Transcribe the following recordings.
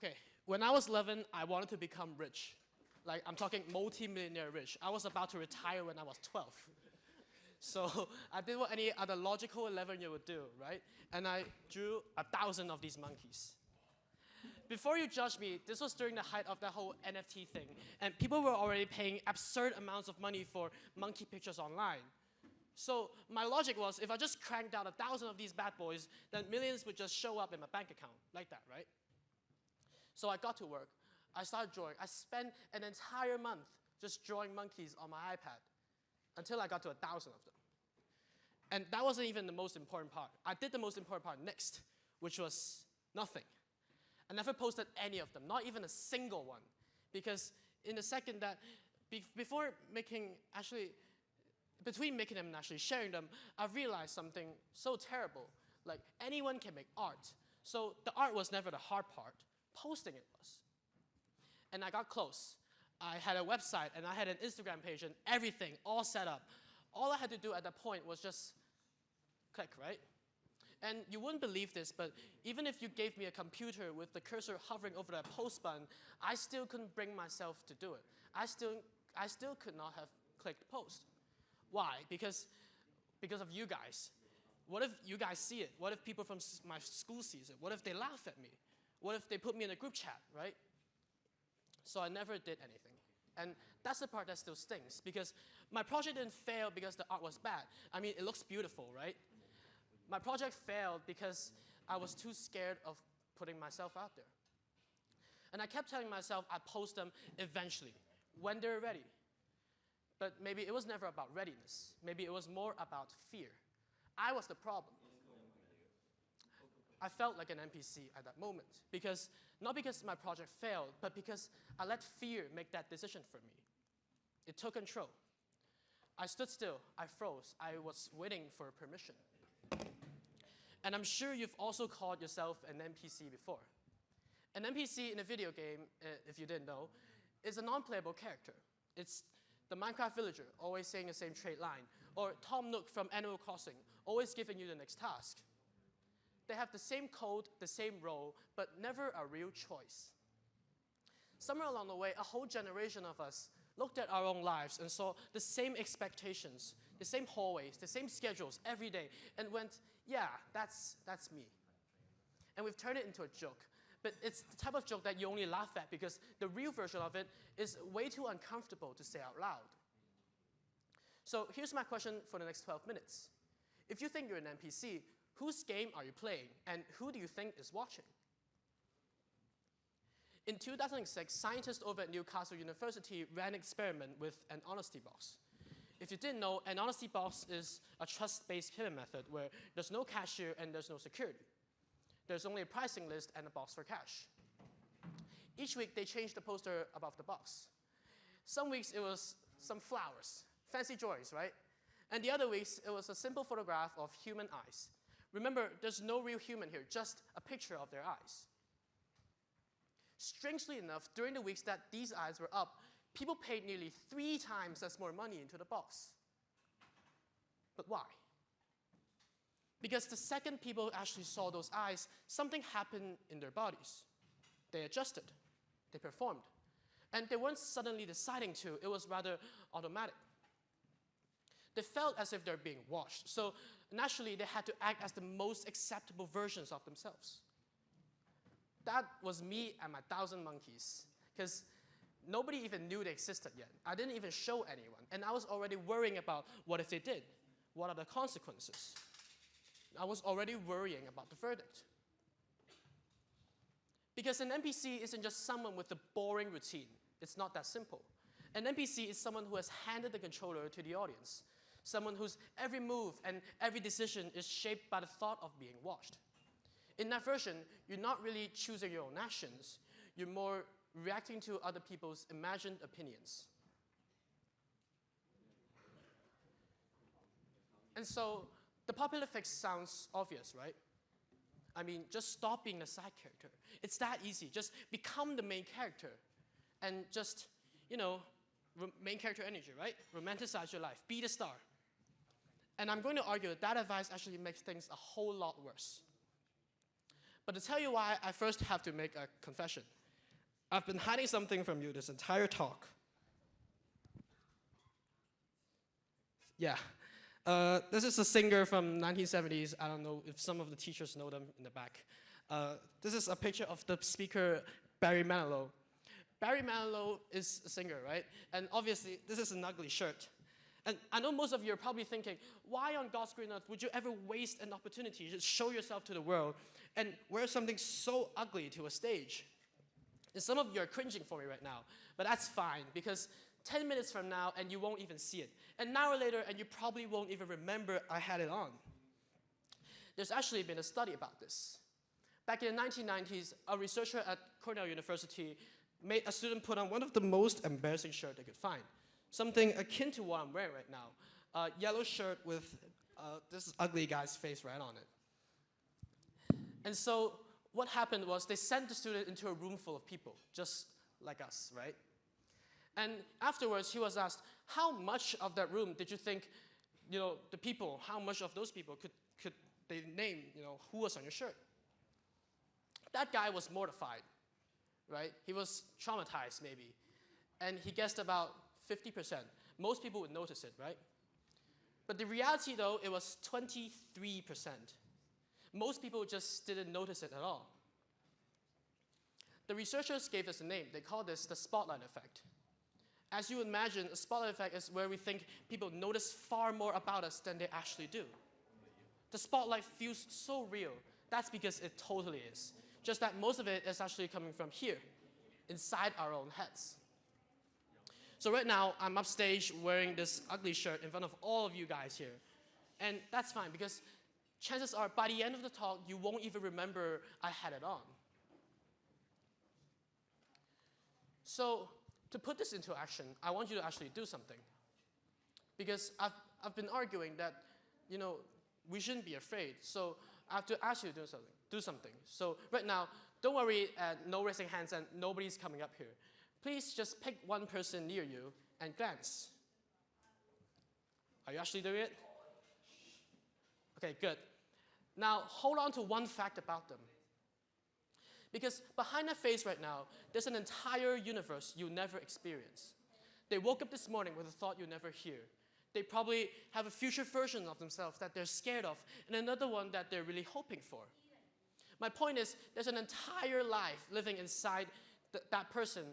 Okay, when I was 11, I wanted to become rich. Like, I'm talking multi-millionaire rich. I was about to retire when I was 12. So I did what any other logical 11-year would do, right? And I drew 1,000 of these monkeys. Before you judge me, this was during the height of that whole NFT thing. And people were already paying absurd amounts of money for monkey pictures online. So my logic was, if I just cranked out 1,000 of these bad boys, then millions would just show up in my bank account, like that, right? So I got to work. I started drawing. I spent an entire month just drawing monkeys on my iPad until I got to 1,000 of them. And that wasn't even the most important part. I did the most important part next, which was nothing. I never posted any of them, not even a single one. Because in the second that, between making them and actually sharing them, I realized something so terrible. Like, anyone can make art. So the art was never the hard part. Posting it was. And I got close. I had a website, and I had an Instagram page, and everything all set up. All I had to do at that point was just click, right? And you wouldn't believe this, but even if you gave me a computer with the cursor hovering over that post button, I still couldn't bring myself to do it. I still could not have clicked post. Why? Because of you guys. What if you guys see it? What if people from my school sees it? What if they laugh at me? What if they put me in a group chat, right? So I never did anything. And that's the part that still stings, because my project didn't fail because the art was bad. I mean, it looks beautiful, right? My project failed because I was too scared of putting myself out there. And I kept telling myself I'd post them eventually, when they're ready. But maybe it was never about readiness. Maybe it was more about fear. I was the problem. I felt like an NPC at that moment, not because my project failed, but because I let fear make that decision for me. It took control. I stood still, I froze, I was waiting for permission. And I'm sure you've also called yourself an NPC before. An NPC in a video game, if you didn't know, is a non-playable character. It's the Minecraft villager, always saying the same trait line, or Tom Nook from Animal Crossing, always giving you the next task. They have the same code, the same role, but never a real choice. Somewhere along the way, a whole generation of us looked at our own lives and saw the same expectations, the same hallways, the same schedules every day, and went, yeah, that's me. And we've turned it into a joke. But it's the type of joke that you only laugh at because the real version of it is way too uncomfortable to say out loud. So here's my question for the next 12 minutes. If you think you're an NPC, whose game are you playing, and who do you think is watching? In 2006, scientists over at Newcastle University ran an experiment with an honesty box. If you didn't know, an honesty box is a trust-based payment method where there's no cashier and there's no security. There's only a pricing list and a box for cash. Each week, they changed the poster above the box. Some weeks, it was some flowers, fancy drawings, right? And the other weeks, it was a simple photograph of human eyes. Remember, there's no real human here, just a picture of their eyes. Strangely enough, during the weeks that these eyes were up, people paid nearly 3 times as more money into the box. But why? Because the second people actually saw those eyes, something happened in their bodies. They adjusted, they performed. And they weren't suddenly deciding to, it was rather automatic. They felt as if they're being watched. So naturally, they had to act as the most acceptable versions of themselves. That was me and my 1,000 monkeys, because nobody even knew they existed yet. I didn't even show anyone. And I was already worrying about what if they did? What are the consequences? I was already worrying about the verdict. Because an NPC isn't just someone with a boring routine. It's not that simple. An NPC is someone who has handed the controller to the audience. Someone whose every move and every decision is shaped by the thought of being watched. In that version, you're not really choosing your own actions. You're more reacting to other people's imagined opinions. And so, the popular fix sounds obvious, right? I mean, just stop being the side character. It's that easy. Just become the main character. And just, main character energy, right? Romanticize your life. Be the star. And I'm going to argue that that advice actually makes things a whole lot worse. But to tell you why, I first have to make a confession. I've been hiding something from you this entire talk. Yeah. This is a singer from 1970s. I don't know if some of the teachers know them in the back. This is a picture of the speaker, Barry Manilow. Barry Manilow is a singer, right? And obviously, this is an ugly shirt. And I know most of you are probably thinking, why on God's green earth would you ever waste an opportunity to show yourself to the world and wear something so ugly to a stage? And some of you are cringing for me right now, but that's fine, because 10 minutes from now and you won't even see it. An hour later and you probably won't even remember I had it on. There's actually been a study about this. Back in the 1990s, a researcher at Cornell University made a student put on one of the most embarrassing shirts they could find. Something akin to what I'm wearing right now. A yellow shirt with this ugly guy's face right on it. And so what happened was they sent the student into a room full of people, just like us, right? And afterwards, he was asked, how much of that room did you think, the people, how much of those people could they name, who was on your shirt? That guy was mortified, right? He was traumatized, maybe. And he guessed about 50%. Most people would notice it, right? But the reality, though, it was 23%. Most people just didn't notice it at all. The researchers gave us a name. They called this the spotlight effect. As you imagine, a spotlight effect is where we think people notice far more about us than they actually do. The spotlight feels so real. That's because it totally is. Just that most of it is actually coming from here, inside our own heads. So right now, I'm upstage wearing this ugly shirt in front of all of you guys here. And that's fine, because chances are, by the end of the talk, you won't even remember I had it on. So to put this into action, I want you to actually do something. Because I've been arguing that, we shouldn't be afraid. So I have to ask you to do something. So right now, don't worry, no raising hands and nobody's coming up here. Please just pick one person near you and glance. Are you actually doing it? Okay, good. Now, hold on to one fact about them. Because behind that face right now, there's an entire universe you'll never experience. They woke up this morning with a thought you'll never hear. They probably have a future version of themselves that they're scared of, and another one that they're really hoping for. My point is, there's an entire life living inside that person,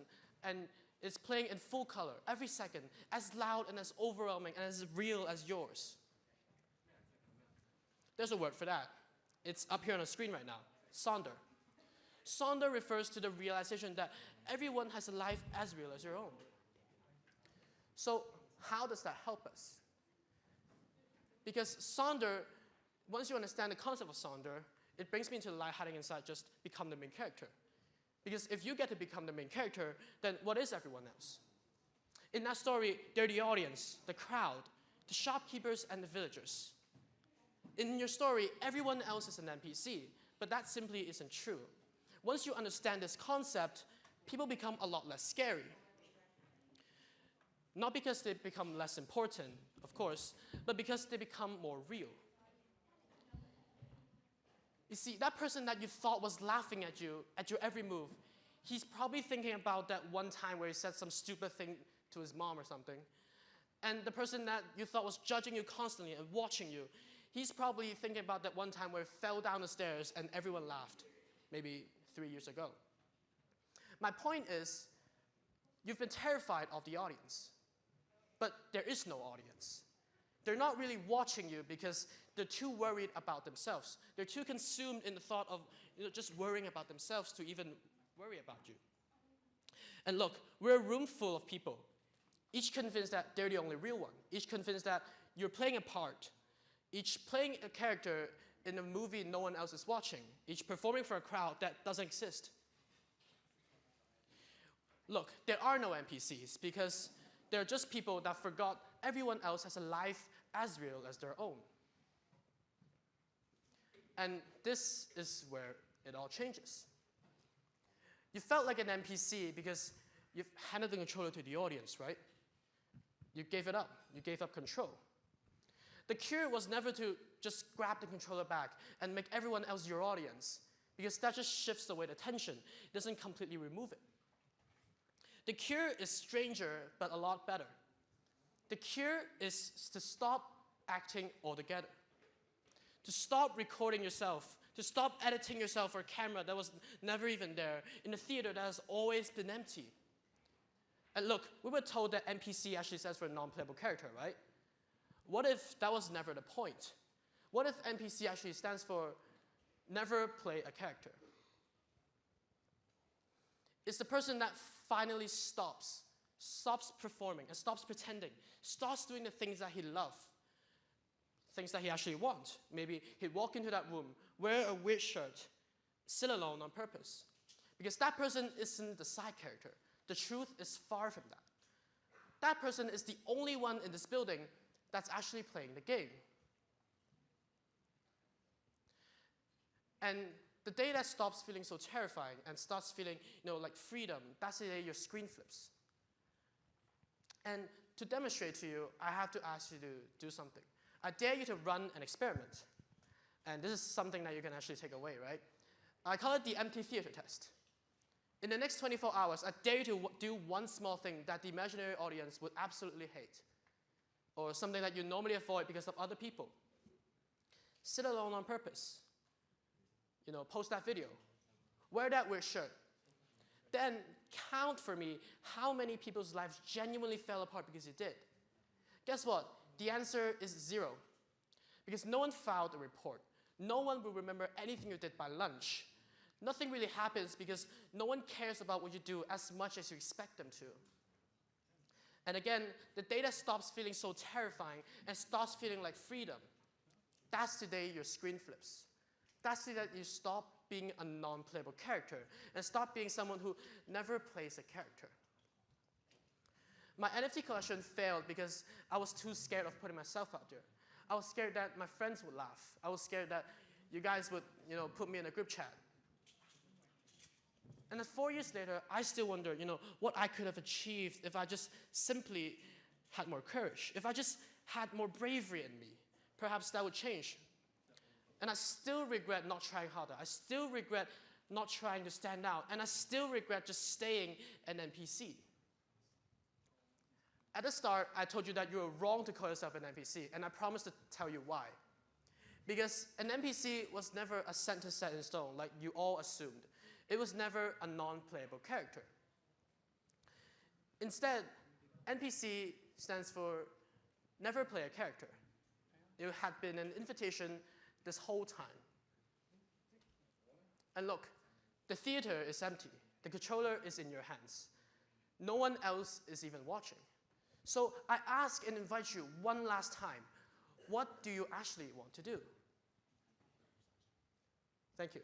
and it's playing in full color every second, as loud and as overwhelming and as real as yours. There's a word for that. It's up here on the screen right now. Sonder. Sonder refers to the realization that everyone has a life as real as your own. So how does that help us? Because Sonder, once you understand the concept of Sonder, it brings me into the lie hiding inside, just become the main character. Because if you get to become the main character, then what is everyone else? In that story, they're the audience, the crowd, the shopkeepers, and the villagers. In your story, everyone else is an NPC, but that simply isn't true. Once you understand this concept, people become a lot less scary. Not because they become less important, of course, but because they become more real. You see, that person that you thought was laughing at your every move, he's probably thinking about that one time where he said some stupid thing to his mom or something. And the person that you thought was judging you constantly and watching you, he's probably thinking about that one time where he fell down the stairs and everyone laughed, maybe 3 years ago. My point is, you've been terrified of the audience, but there is no audience. They're not really watching you because they're too worried about themselves. They're too consumed in the thought of just worrying about themselves to even worry about you. And look, we're a room full of people, each convinced that they're the only real one, each convinced that you're playing a part, each playing a character in a movie no one else is watching, each performing for a crowd that doesn't exist. Look, there are no NPCs because they're just people that forgot everyone else has a life as real as their own. And this is where it all changes. You felt like an NPC because you've handed the controller to the audience, right? You gave it up. You gave up control. The cure was never to just grab the controller back and make everyone else your audience. because that just shifts away the tension. It doesn't completely remove it. The cure is stranger, but a lot better. The cure is to stop acting altogether. To stop recording yourself, to stop editing yourself for a camera that was never even there, in a theater that has always been empty. And look, we were told that NPC actually stands for non-playable character, right? What if that was never the point? What if NPC actually stands for never play a character? It's the person that finally stops performing and stops pretending, starts doing the things that he loves, things that he actually wants. Maybe he'd walk into that room, wear a weird shirt, sit alone on purpose. Because that person isn't the side character. The truth is far from that. That person is the only one in this building that's actually playing the game. And the day that stops feeling so terrifying and starts feeling, like freedom, that's the day your screen flips. And to demonstrate to you, I have to ask you to do something. I dare you to run an experiment. And this is something that you can actually take away, right? I call it the empty theater test. In the next 24 hours, I dare you to do one small thing that the imaginary audience would absolutely hate, or something that you normally avoid because of other people. Sit alone on purpose. Post that video. Wear that weird shirt. Then count for me how many people's lives genuinely fell apart because you did. Guess what? The answer is 0. Because no one filed a report. No one will remember anything you did by lunch. Nothing really happens because no one cares about what you do as much as you expect them to. And again, the day that stops feeling so terrifying and starts feeling like freedom, that's the day your screen flips. That's the day that you stop being a non-playable character and stop being someone who never plays a character. My NFT collection failed because I was too scared of putting myself out there. I was scared that my friends would laugh. I was scared that you guys would, put me in a group chat. And then 4 years later, I still wonder, what I could have achieved if I just simply had more courage. If I just had more bravery in me, perhaps that would change. And I still regret not trying harder. I still regret not trying to stand out. And I still regret just staying an NPC. At the start, I told you that you were wrong to call yourself an NPC, and I promised to tell you why. Because an NPC was never a sentence set in stone, like you all assumed. It was never a non-playable character. Instead, NPC stands for never play a character. It had been an invitation this whole time. And look, the theater is empty. The controller is in your hands. No one else is even watching. So I ask and invite you one last time, what do you actually want to do? Thank you.